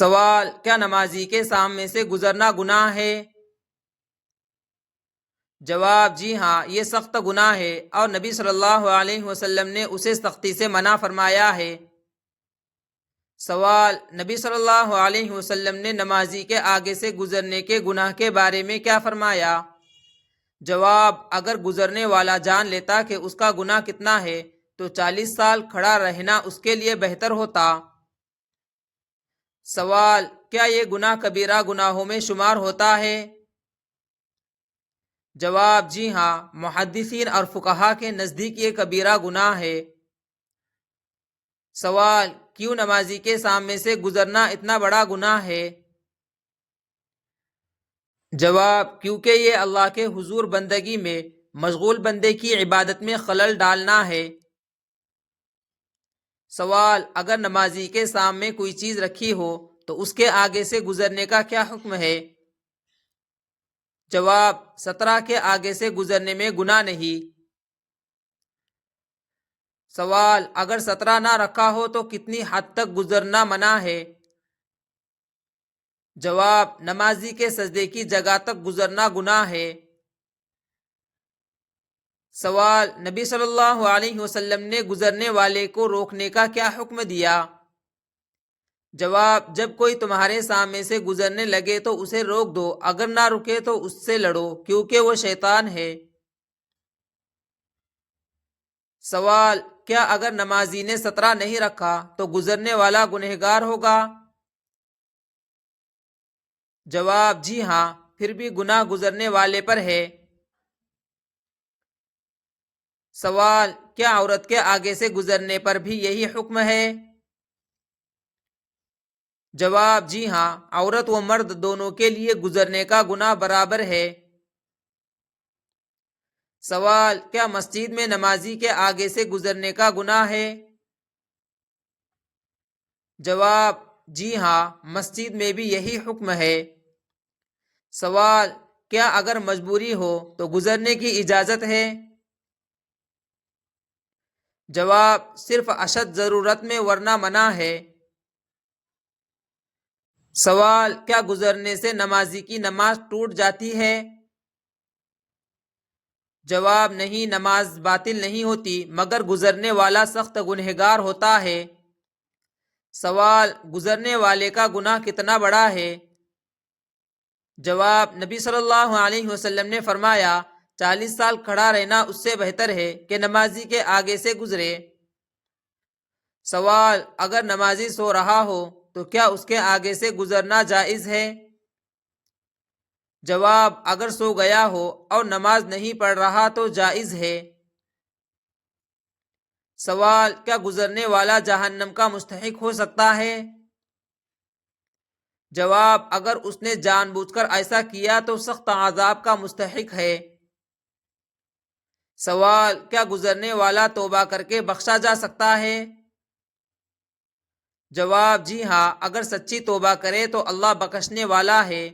سوال: کیا نمازی کے سامنے سے گزرنا گناہ ہے؟ جواب: جی ہاں، یہ سخت گناہ ہے اور نبی صلی اللہ علیہ وسلم نے اسے سختی سے منع فرمایا ہے۔ سوال: نبی صلی اللہ علیہ وسلم نے نمازی کے آگے سے گزرنے کے گناہ کے بارے میں کیا فرمایا؟ جواب: اگر گزرنے والا جان لیتا کہ اس کا گناہ کتنا ہے تو 40 سال کھڑا رہنا اس کے لیے بہتر ہوتا۔ سوال: کیا یہ گناہ کبیرہ گناہوں میں شمار ہوتا ہے؟ جواب: جی ہاں، محدثین اور فقہا کے نزدیک یہ کبیرہ گناہ ہے۔ سوال: کیوں نمازی کے سامنے سے گزرنا اتنا بڑا گناہ ہے؟ جواب: کیونکہ یہ اللہ کے حضور بندگی میں مشغول بندے کی عبادت میں خلل ڈالنا ہے۔ سوال: اگر نمازی کے سامنے کوئی چیز رکھی ہو تو اس کے آگے سے گزرنے کا کیا حکم ہے؟ جواب: سترہ کے آگے سے گزرنے میں گناہ نہیں۔ سوال: اگر سترہ نہ رکھا ہو تو کتنی حد تک گزرنا منع ہے؟ جواب: نمازی کے سجدے کی جگہ تک گزرنا گناہ ہے۔ سوال: نبی صلی اللہ علیہ وسلم نے گزرنے والے کو روکنے کا کیا حکم دیا؟ جواب: جب کوئی تمہارے سامنے سے گزرنے لگے تو اسے روک دو، اگر نہ رکے تو اس سے لڑو، کیونکہ وہ شیطان ہے۔ سوال: کیا اگر نمازی نے سترہ نہیں رکھا تو گزرنے والا گنہگار ہوگا؟ جواب: جی ہاں، پھر بھی گناہ گزرنے والے پر ہے۔ سوال: کیا عورت کے آگے سے گزرنے پر بھی یہی حکم ہے؟ جواب: جی ہاں، عورت و مرد دونوں کے لیے گزرنے کا گناہ برابر ہے۔ سوال: کیا مسجد میں نمازی کے آگے سے گزرنے کا گناہ ہے؟ جواب: جی ہاں، مسجد میں بھی یہی حکم ہے۔ سوال: کیا اگر مجبوری ہو تو گزرنے کی اجازت ہے؟ جواب: صرف اشد ضرورت میں، ورنہ منع ہے۔ سوال: کیا گزرنے سے نمازی کی نماز ٹوٹ جاتی ہے؟ جواب: نہیں، نماز باطل نہیں ہوتی، مگر گزرنے والا سخت گنہگار ہوتا ہے۔ سوال: گزرنے والے کا گناہ کتنا بڑا ہے؟ جواب: نبی صلی اللہ علیہ وسلم نے فرمایا 40 سال کھڑا رہنا اس سے بہتر ہے کہ نمازی کے آگے سے گزرے۔ سوال: اگر نمازی سو رہا ہو تو کیا اس کے آگے سے گزرنا جائز ہے؟ جواب: اگر سو گیا ہو اور نماز نہیں پڑھ رہا تو جائز ہے۔ سوال: کیا گزرنے والا جہنم کا مستحق ہو سکتا ہے؟ جواب: اگر اس نے جان بوجھ کر ایسا کیا تو سخت عذاب کا مستحق ہے۔ سوال: کیا گزرنے والا توبہ کر کے بخشا جا سکتا ہے؟ جواب: جی ہاں، اگر سچی توبہ کرے تو اللہ بخشنے والا ہے۔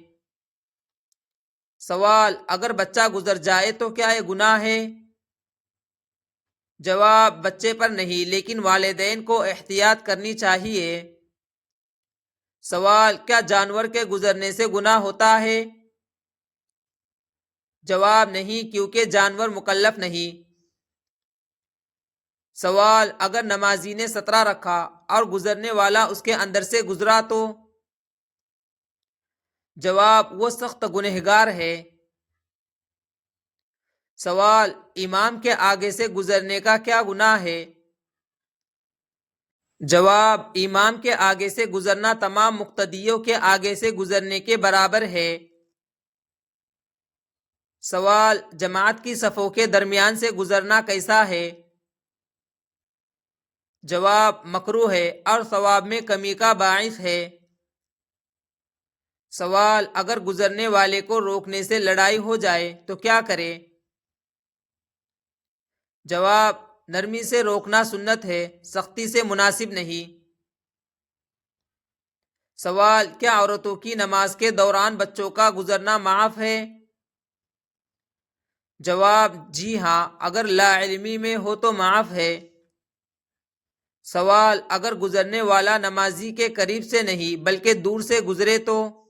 سوال: اگر بچہ گزر جائے تو کیا یہ گناہ ہے؟ جواب: بچے پر نہیں، لیکن والدین کو احتیاط کرنی چاہیے۔ سوال: کیا جانور کے گزرنے سے گناہ ہوتا ہے؟ جواب: نہیں، کیونکہ جانور مکلف نہیں۔ سوال: اگر نمازی نے سترہ رکھا اور گزرنے والا اس کے اندر سے گزرا تو؟ جواب: وہ سخت گنہگار ہے۔ سوال: امام کے آگے سے گزرنے کا کیا گناہ ہے؟ جواب: امام کے آگے سے گزرنا تمام مقتدیوں کے آگے سے گزرنے کے برابر ہے۔ سوال: جماعت کی صفوں کے درمیان سے گزرنا کیسا ہے؟ جواب: مکروہ ہے اور ثواب میں کمی کا باعث ہے۔ سوال: اگر گزرنے والے کو روکنے سے لڑائی ہو جائے تو کیا کرے؟ جواب: نرمی سے روکنا سنت ہے، سختی سے مناسب نہیں۔ سوال: کیا عورتوں کی نماز کے دوران بچوں کا گزرنا معاف ہے؟ جواب: جی ہاں، اگر لا علمی میں ہو تو معاف ہے۔ سوال، اگر گزرنے والا نمازی کے قریب سے نہیں بلکہ دور سے گزرے تو؟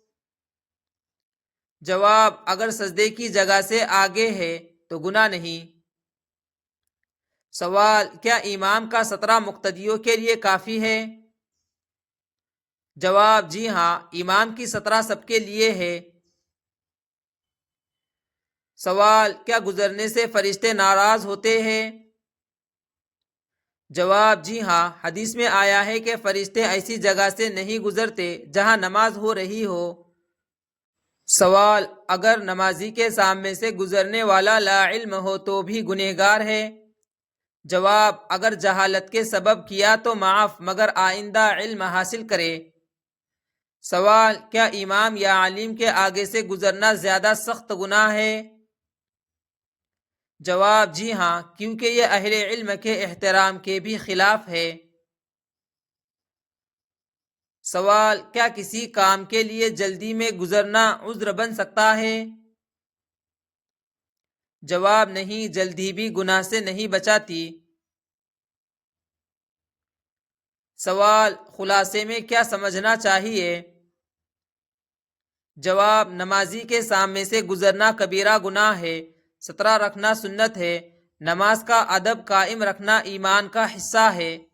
جواب، اگر سجدے کی جگہ سے آگے ہے تو گناہ نہیں۔ سوال، کیا امام کا سطرہ مقتدیوں کے لیے کافی ہے؟ جواب، جی ہاں، امام کی سطرہ سب کے لیے ہے۔ سوال، کیا گزرنے سے فرشتے ناراض ہوتے ہیں؟ جواب، جی ہاں، حدیث میں آیا ہے کہ فرشتے ایسی جگہ سے نہیں گزرتے جہاں نماز ہو رہی ہو۔ سوال، اگر نمازی کے سامنے سے گزرنے والا لا علم ہو تو بھی گنہگار ہے؟ جواب، اگر جہالت کے سبب کیا تو معاف، مگر آئندہ علم حاصل کرے۔ سوال، کیا امام یا عالم کے آگے سے گزرنا زیادہ سخت گناہ ہے؟ جواب، جی ہاں، کیونکہ یہ اہل علم کے احترام کے بھی خلاف ہے۔ سوال، کیا کسی کام کے لیے جلدی میں گزرنا عذر بن سکتا ہے؟ جواب، نہیں، جلدی بھی گناہ سے نہیں بچاتی۔ سوال، خلاصے میں کیا سمجھنا چاہیے؟ جواب، نمازی کے سامنے سے گزرنا کبیرہ گناہ ہے، سترہ رکھنا سنت ہے، نماز کا ادب قائم رکھنا ایمان کا حصہ ہے۔